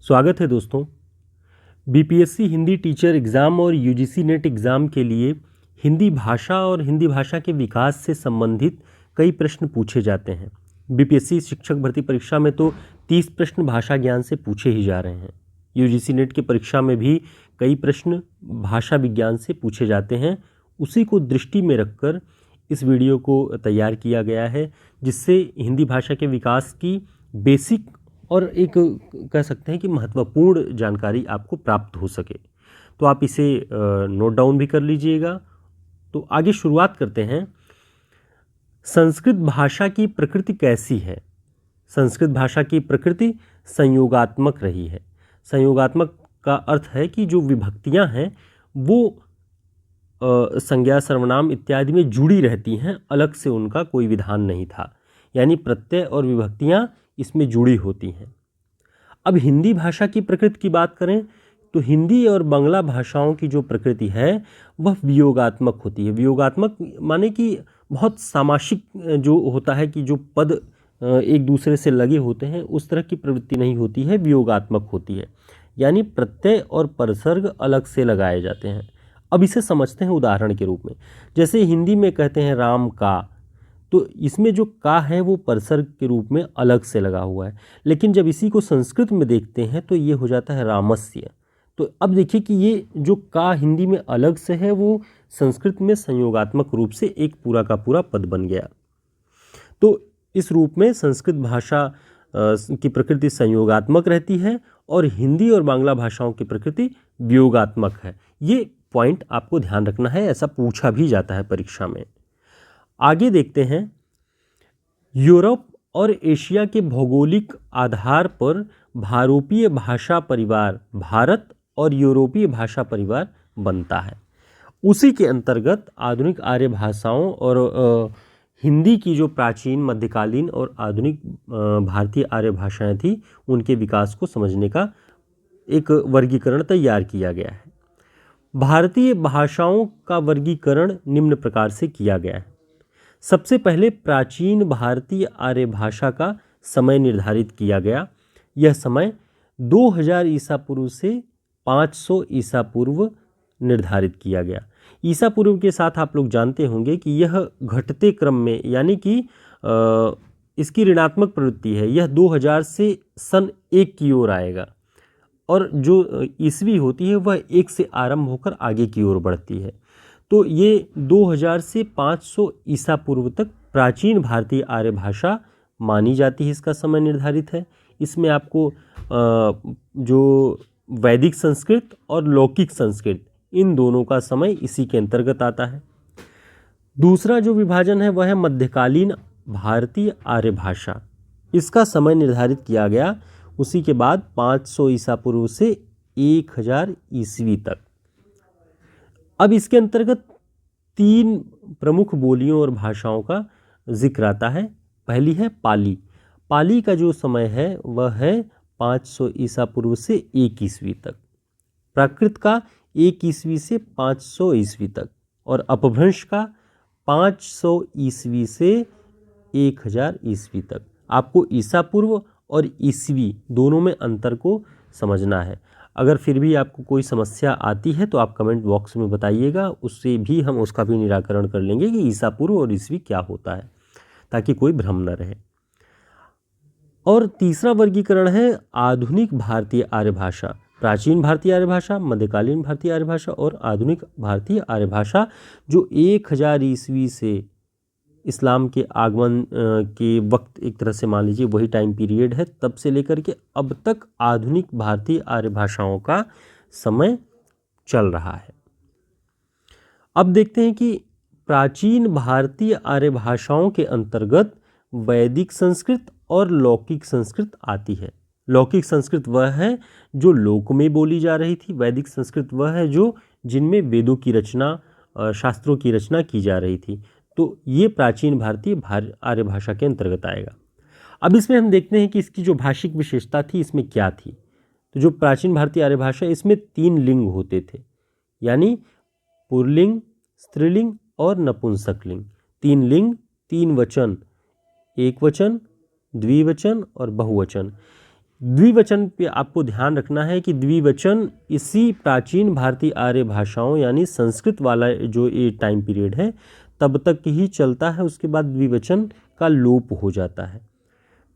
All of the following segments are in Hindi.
स्वागत है दोस्तों। बीपीएससी हिंदी टीचर एग्ज़ाम और यूजीसी नेट एग्ज़ाम के लिए हिंदी भाषा और हिंदी भाषा के विकास से संबंधित कई प्रश्न पूछे जाते हैं। बीपीएससी शिक्षक भर्ती परीक्षा में तो 30 प्रश्न भाषा ज्ञान से पूछे ही जा रहे हैं। यूजीसी नेट की परीक्षा में भी कई प्रश्न भाषा विज्ञान से पूछे जाते हैं। उसी को दृष्टि में रखकर इस वीडियो को तैयार किया गया है, जिससे हिंदी भाषा के विकास की बेसिक और एक कह सकते हैं कि महत्वपूर्ण जानकारी आपको प्राप्त हो सके। तो आप इसे नोट डाउन भी कर लीजिएगा। तो आगे शुरुआत करते हैं। संस्कृत भाषा की प्रकृति कैसी है? संस्कृत भाषा की प्रकृति संयोगात्मक रही है। संयोगात्मक का अर्थ है कि जो विभक्तियां हैं वो संज्ञा, सर्वनाम इत्यादि में जुड़ी रहती हैं, अलग से उनका कोई विधान नहीं था। यानी प्रत्यय और विभक्तियां इसमें जुड़ी होती हैं। अब हिंदी भाषा की प्रकृति की बात करें तो हिंदी और बांग्ला भाषाओं की जो प्रकृति है वह वियोगात्मक होती है। वियोगात्मक माने कि बहुत सामासिक जो होता है कि जो पद एक दूसरे से लगे होते हैं, उस तरह की प्रवृत्ति नहीं होती है, वियोगात्मक होती है। यानी प्रत्यय और परसर्ग अलग से लगाए जाते हैं। अब इसे समझते हैं उदाहरण के रूप में। जैसे हिंदी में कहते हैं राम का, तो इसमें जो का है वो परसर्ग के रूप में अलग से लगा हुआ है। लेकिन जब इसी को संस्कृत में देखते हैं तो ये हो जाता है रामस्य। तो अब देखिए कि ये जो का हिंदी में अलग से है वो संस्कृत में संयोगात्मक रूप से एक पूरा का पूरा पद बन गया। तो इस रूप में संस्कृत भाषा की प्रकृति संयोगात्मक रहती है और हिंदी और बांग्ला भाषाओं की प्रकृति वियोगात्मक है। ये पॉइंट आपको ध्यान रखना है, ऐसा पूछा भी जाता है परीक्षा में। आगे देखते हैं। यूरोप और एशिया के भौगोलिक आधार पर भारोपीय भाषा परिवार भारत और यूरोपीय भाषा परिवार बनता है। उसी के अंतर्गत आधुनिक आर्य भाषाओं और हिंदी की जो प्राचीन, मध्यकालीन और आधुनिक भारतीय आर्य भाषाएं थी, उनके विकास को समझने का एक वर्गीकरण तैयार किया गया है। भारतीय भाषाओं का वर्गीकरण निम्न प्रकार से किया गया है। सबसे पहले प्राचीन भारतीय आर्य भाषा का समय निर्धारित किया गया। यह समय 2000 ईसा पूर्व से 500 ईसा पूर्व निर्धारित किया गया। ईसा पूर्व के साथ आप लोग जानते होंगे कि यह घटते क्रम में, यानी कि इसकी ऋणात्मक प्रवृत्ति है। यह 2000 से सन 1 की ओर आएगा और जो ईस्वी होती है वह 1 से आरंभ होकर आगे की ओर बढ़ती है। तो ये 2000 से 500 ईसा पूर्व तक प्राचीन भारतीय आर्य भाषा मानी जाती है। इसका समय निर्धारित है। इसमें आपको जो वैदिक संस्कृत और लौकिक संस्कृत, इन दोनों का समय इसी के अंतर्गत आता है। दूसरा जो विभाजन है वह है मध्यकालीन भारतीय आर्य भाषा। इसका समय निर्धारित किया गया उसी के बाद 500 ईसा पूर्व से 1000 ईस्वी तक। अब इसके अंतर्गत 3 प्रमुख बोलियों और भाषाओं का जिक्र आता है। पहली है पाली। पाली का जो समय है वह है 500 ईसा पूर्व से 1 ईस्वी तक। प्राकृत का 1 ईस्वी से 500 ईस्वी तक और अपभ्रंश का 500 ईस्वी से 1000 ईस्वी तक। आपको ईसा पूर्व और ईस्वी दोनों में अंतर को समझना है। अगर फिर भी आपको कोई समस्या आती है तो आप कमेंट बॉक्स में बताइएगा, उससे भी हम उसका भी निराकरण कर लेंगे कि ईसा पूर्व और ईस्वी क्या होता है, ताकि कोई भ्रम न रहे। और तीसरा वर्गीकरण है आधुनिक भारतीय आर्य भाषा। प्राचीन भारतीय आर्य भाषा, मध्यकालीन भारतीय आर्य भाषा और आधुनिक भारतीय आर्य भाषा, जो 1000 ईस्वी से इस्लाम के आगमन के वक्त, एक तरह से मान लीजिए वही टाइम पीरियड है, तब से लेकर के अब तक आधुनिक भारतीय आर्य भाषाओं का समय चल रहा है। अब देखते हैं कि प्राचीन भारतीय आर्य भाषाओं के अंतर्गत वैदिक संस्कृत और लौकिक संस्कृत आती है। लौकिक संस्कृत वह है जो लोक में बोली जा रही थी। वैदिक संस्कृत वह है जो जिनमें वेदों की रचना, शास्त्रों की रचना की जा रही थी। तो ये प्राचीन भारतीय आर्य भाषा के अंतर्गत आएगा। अब इसमें हम देखते हैं कि इसकी जो भाषिक विशेषता थी इसमें क्या थी। तो जो प्राचीन भारतीय आर्य भाषा, इसमें 3 लिंग होते थे, यानी पुल्लिंग, स्त्रीलिंग और नपुंसकलिंग। 3 लिंग, 3 वचन, एक वचन, द्विवचन और बहुवचन। द्विवचन पे आपको ध्यान रखना है कि द्विवचन इसी प्राचीन भारतीय आर्य भाषाओं यानी संस्कृत वाला जो ये टाइम पीरियड है तब तक ही चलता है, उसके बाद द्विवचन का लोप हो जाता है।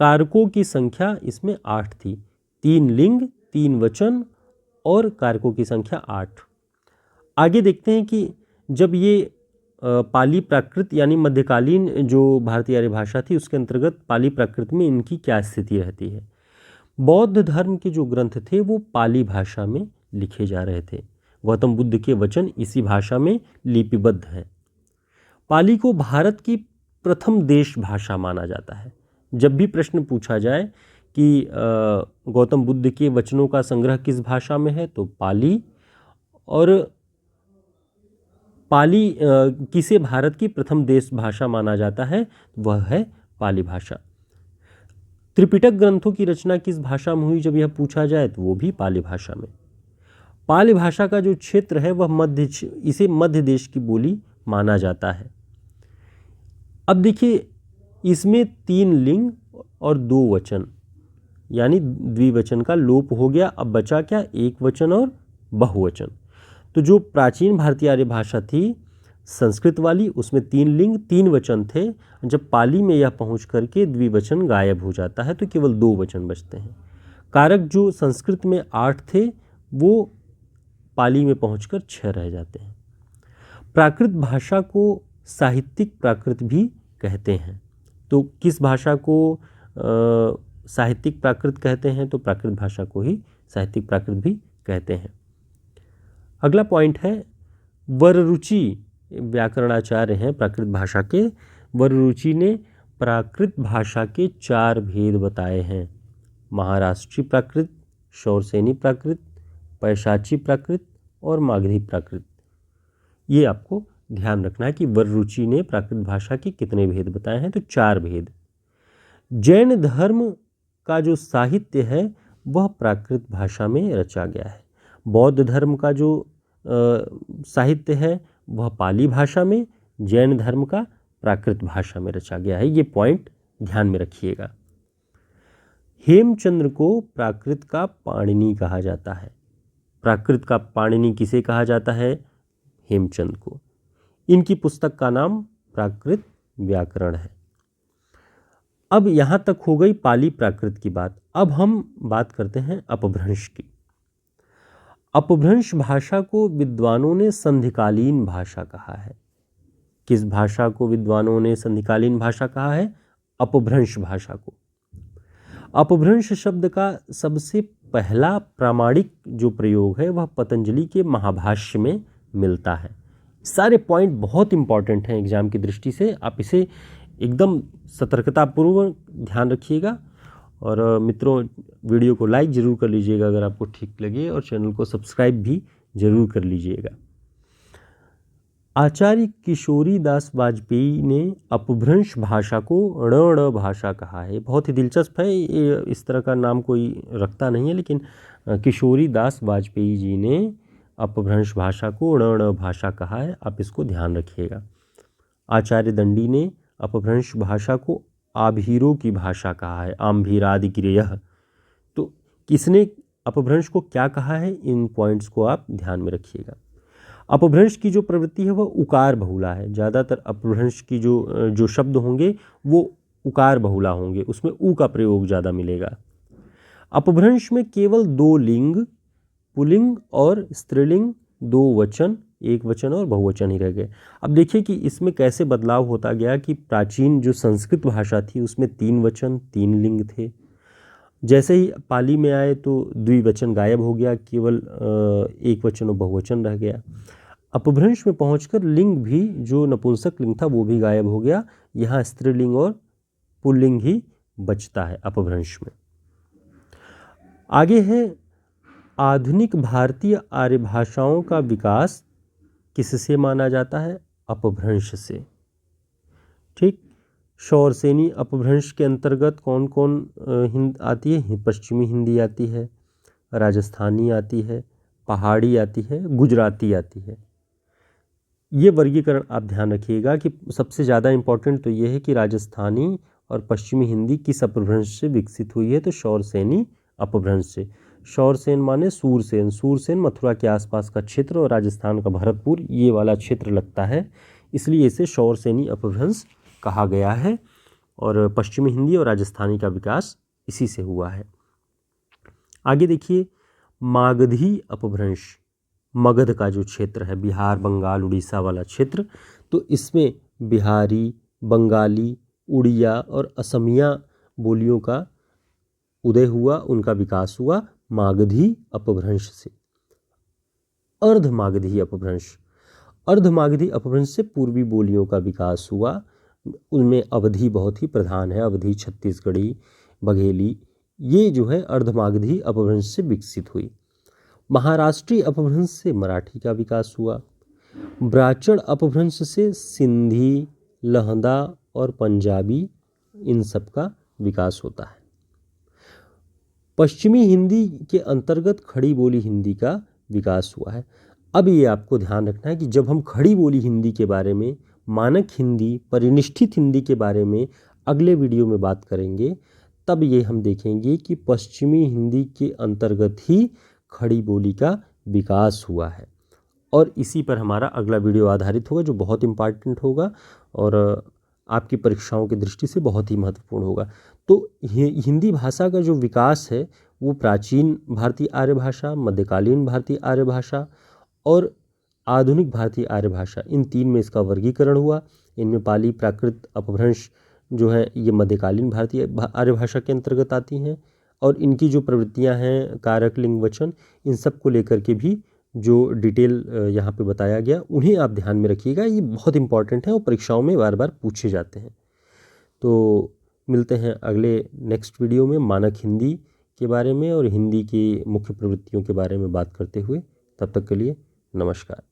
कारकों की संख्या इसमें 8 थी, 3 लिंग 3 वचन और कारकों की संख्या 8। आगे देखते हैं कि जब ये पाली प्राकृत यानी मध्यकालीन जो भारतीय आर्य भाषा थी उसके अंतर्गत पाली प्राकृत में इनकी क्या स्थिति रहती है। बौद्ध धर्म के जो ग्रंथ थे वो पाली भाषा में लिखे जा रहे थे। गौतम बुद्ध के वचन इसी भाषा में लिपिबद्ध हैं। पाली को भारत की प्रथम देश भाषा माना जाता है। जब भी प्रश्न पूछा जाए कि गौतम बुद्ध के वचनों का संग्रह किस भाषा में है तो पाली, और पाली किसे भारत की प्रथम देश भाषा माना जाता है, वह है पाली भाषा। त्रिपिटक ग्रंथों की रचना किस भाषा में हुई जब यह पूछा जाए तो वो भी पाली भाषा में। पाली भाषा का जो क्षेत्र है वह इसे मध्य देश की बोली माना जाता है। अब देखिए इसमें 3 लिंग और 2 वचन यानी द्विवचन का लोप हो गया। अब बचा क्या, एक वचन और बहुवचन। तो जो प्राचीन भारतीय आर्य भाषा थी संस्कृत वाली उसमें 3 लिंग 3 वचन थे। जब पाली में यह पहुंच करके द्विवचन गायब हो जाता है तो केवल 2 वचन बचते हैं। कारक जो संस्कृत में 8 थे वो पाली में पहुंचकर 6 रह जाते हैं। प्राकृत भाषा को साहित्यिक प्राकृत भी कहते हैं। तो किस भाषा को साहित्यिक प्राकृत कहते हैं, तो प्राकृत भाषा को ही साहित्यिक प्राकृत भी कहते हैं। अगला पॉइंट है वररुचि व्याकरणाचार्य हैं प्राकृत भाषा के। वररुचि ने प्राकृत भाषा के 4 भेद बताए हैं, महाराष्ट्री प्राकृत, शौरसेनी प्राकृत, पैशाची प्राकृत और मागधी प्राकृत। ये आपको ध्यान रखना है कि वररुचि ने प्राकृत भाषा के कितने भेद बताए हैं, तो 4 भेद। जैन धर्म का जो साहित्य है वह प्राकृत भाषा में रचा गया है। बौद्ध धर्म का जो साहित्य है वह पाली भाषा में, जैन धर्म का प्राकृत भाषा में रचा गया है। ये पॉइंट ध्यान में रखिएगा। हेमचंद्र को प्राकृत का पाणिनि कहा जाता है। प्राकृत का पाणिनि किसे कहा जाता है, हेमचंद को। इनकी पुस्तक का नाम प्राकृत व्याकरण है। अब यहाँ तक हो गई पाली प्राकृत की बात। अब हम बात करते हैं अपभ्रंश की। अपभ्रंश भाषा को विद्वानों ने संधिकालीन भाषा कहा है। किस भाषा को विद्वानों ने संधिकालीन भाषा कहा है, अपभ्रंश भाषा को। अपभ्रंश शब्द का सबसे पहला प्रामाणिक जो प्रयोग है वह पतंजलि के महाभाष्य में मिलता है। सारे पॉइंट बहुत इंपॉर्टेंट हैं एग्जाम की दृष्टि से, आप इसे एकदम सतर्कतापूर्वक ध्यान रखिएगा। और मित्रों वीडियो को लाइक ज़रूर कर लीजिएगा अगर आपको ठीक लगे, और चैनल को सब्सक्राइब भी ज़रूर कर लीजिएगा। आचार्य किशोरी दास वाजपेयी ने अपभ्रंश भाषा को ण भाषा कहा है। बहुत ही दिलचस्प है, ये इस तरह का नाम कोई रखता नहीं है, लेकिन किशोरी दास वाजपेयी जी ने अपभ्रंश भाषा को ण भाषा कहा है, आप इसको ध्यान रखिएगा। आचार्य दंडी ने अपभ्रंश भाषा को आभीरों की भाषा कहा है, आम्भीरादि गिरयः। तो किसने अपभ्रंश को क्या कहा है, इन पॉइंट्स को आप ध्यान में रखिएगा। अपभ्रंश की जो प्रवृत्ति है वह उकार बहुला है। ज़्यादातर अपभ्रंश की जो शब्द होंगे वो उकार बहुला होंगे, उसमें ऊ का प्रयोग ज़्यादा मिलेगा। अपभ्रंश में केवल 2 लिंग, पुल्लिंग और स्त्रीलिंग, 2 वचन, एक वचन और बहुवचन ही रह गए। अब देखिए कि इसमें कैसे बदलाव होता गया कि प्राचीन जो संस्कृत भाषा थी उसमें 3 वचन 3 लिंग थे। जैसे ही पाली में आए तो द्विवचन गायब हो गया, केवल एक वचन और बहुवचन रह गया। अपभ्रंश में पहुंचकर लिंग भी जो नपुंसक लिंग था वो भी गायब हो गया। यहाँ स्त्रीलिंग और पुल्लिंग ही बचता है अपभ्रंश में। आगे है आधुनिक भारतीय आर्य भाषाओं का विकास किससे माना जाता है, अपभ्रंश से। ठीक, शौरसेनी अपभ्रंश के अंतर्गत कौन कौन हिंद आती है, पश्चिमी हिंदी आती है, राजस्थानी आती है, पहाड़ी आती है, गुजराती आती है। ये वर्गीकरण आप ध्यान रखिएगा कि सबसे ज़्यादा इम्पोर्टेंट तो ये है कि राजस्थानी और पश्चिमी हिंदी किस अपभ्रंश से विकसित हुई है, तो शौरसेनी अपभ्रंश से। शौरसेन माने सूरसेन, सूरसेन मथुरा के आसपास का क्षेत्र और राजस्थान का भरतपुर ये वाला क्षेत्र लगता है, इसलिए इसे शौरसेनी अपभ्रंश कहा गया है। और पश्चिमी हिंदी और राजस्थानी का विकास इसी से हुआ है। आगे देखिए मागधी अपभ्रंश, मगध का जो क्षेत्र है बिहार, बंगाल, उड़ीसा वाला क्षेत्र, तो इसमें बिहारी, बंगाली, उड़िया और असमिया बोलियों का उदय हुआ, उनका विकास हुआ मागधी अपभ्रंश से। अर्धमागधी अपभ्रंश, अर्धमागधी अपभ्रंश से पूर्वी बोलियों का विकास हुआ, उनमें अवधी बहुत ही प्रधान है, अवधी, छत्तीसगढ़ी, बघेली, ये जो है अर्धमागधी अपभ्रंश से विकसित हुई। महाराष्ट्रीय अपभ्रंश से मराठी का विकास हुआ। ब्राह्मण अपभ्रंश से सिंधी, लहंदा और पंजाबी, इन सब का विकास होता है। पश्चिमी हिंदी के अंतर्गत खड़ी बोली हिंदी का विकास हुआ है। अब ये आपको ध्यान रखना है कि जब हम खड़ी बोली हिंदी के बारे में, मानक हिंदी, परिनिष्ठित हिंदी के बारे में अगले वीडियो में बात करेंगे, तब ये हम देखेंगे कि पश्चिमी हिंदी के अंतर्गत ही खड़ी बोली का विकास हुआ है। और इसी पर हमारा अगला वीडियो आधारित होगा, जो बहुत इम्पॉर्टेंट होगा और आपकी परीक्षाओं की दृष्टि से बहुत ही महत्वपूर्ण होगा। तो हिंदी भाषा का जो विकास है वो प्राचीन भारतीय आर्य भाषा, मध्यकालीन भारतीय आर्य भाषा और आधुनिक भारतीय आर्य भाषा, इन तीन में इसका वर्गीकरण हुआ। इनमें पाली, प्राकृत, अपभ्रंश जो है ये मध्यकालीन भारतीय आर्य भाषा के अंतर्गत आती हैं। और इनकी जो प्रवृत्तियां हैं, कारक, लिंग, वचन, इन सब को लेकर के भी जो डिटेल यहाँ पे बताया गया, उन्हें आप ध्यान में रखिएगा, ये बहुत इंपॉर्टेंट है और परीक्षाओं में बार बार पूछे जाते हैं। तो मिलते हैं अगले नेक्स्ट वीडियो में मानक हिंदी के बारे में और हिंदी की मुख्य प्रवृत्तियों के बारे में बात करते हुए। तब तक के लिए नमस्कार।